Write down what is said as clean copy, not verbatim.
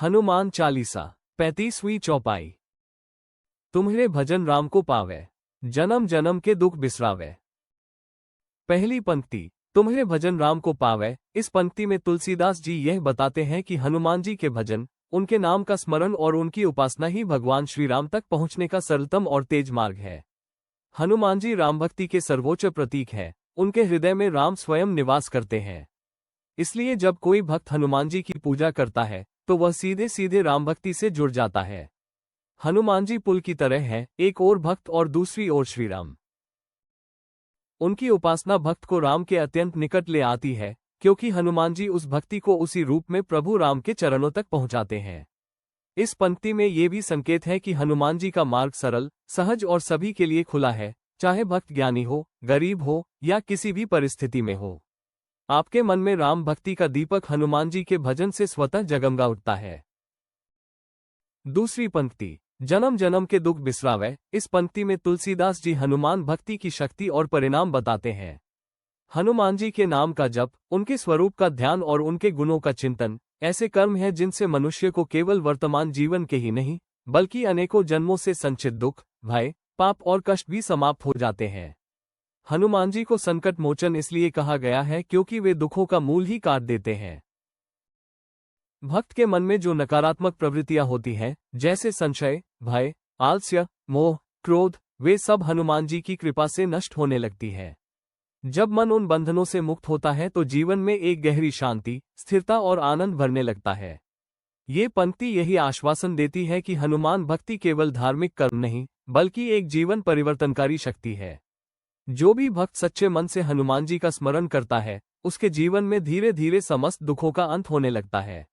हनुमान चालीसा 35वीं चौपाई। तुम्हारे भजन राम को पावे, जन्म जन्म के दुख बिसरावे। पहली पंक्ति, तुम्हारे भजन राम को पावे। इस पंक्ति में तुलसीदास जी यह बताते हैं कि हनुमान जी के भजन, उनके नाम का स्मरण और उनकी उपासना ही भगवान श्री राम तक पहुंचने का सरलतम और तेज मार्ग है। हनुमान जी राम भक्ति के सर्वोच्च प्रतीक है। उनके हृदय में राम स्वयं निवास करते हैं। इसलिए जब कोई भक्त हनुमान जी की पूजा करता है तो वह सीधे सीधे राम भक्ति से जुड़ जाता है। हनुमान जी पुल की तरह है, एक ओर भक्त और दूसरी ओर श्री राम। उनकी उपासना भक्त को राम के अत्यंत निकट ले आती है, क्योंकि हनुमान जी उस भक्ति को उसी रूप में प्रभु राम के चरणों तक पहुंचाते हैं। इस पंक्ति में ये भी संकेत है कि हनुमान जी का मार्ग सरल, सहज और सभी के लिए खुला है, चाहे भक्त ज्ञानी हो, गरीब हो या किसी भी परिस्थिति में हो। आपके मन में राम भक्ति का दीपक हनुमान जी के भजन से स्वतः जगमगा उठता है। दूसरी पंक्ति, जन्म जन्म के दुख बिसरावे। इस पंक्ति में तुलसीदास जी हनुमान भक्ति की शक्ति और परिणाम बताते हैं। हनुमान जी के नाम का जप, उनके स्वरूप का ध्यान और उनके गुणों का चिंतन ऐसे कर्म हैं जिनसे मनुष्य को केवल वर्तमान जीवन के ही नहीं, बल्कि अनेकों जन्मों से संचित दुख, भय, पाप और कष्ट भी समाप्त हो जाते हैं। हनुमान जी को संकट मोचन इसलिए कहा गया है क्योंकि वे दुखों का मूल ही काट देते हैं। भक्त के मन में जो नकारात्मक प्रवृत्तियां होती हैं, जैसे संशय, भय, आलस्य, मोह, क्रोध, वे सब हनुमान जी की कृपा से नष्ट होने लगती है। जब मन उन बंधनों से मुक्त होता है तो जीवन में एक गहरी शांति, स्थिरता और आनंद भरने लगता है। ये पंक्ति यही आश्वासन देती है कि हनुमान भक्ति केवल धार्मिक कर्म नहीं, बल्कि एक जीवन परिवर्तनकारी शक्ति है। जो भी भक्त सच्चे मन से हनुमान जी का स्मरण करता है, उसके जीवन में धीरे धीरे समस्त दुखों का अंत होने लगता है।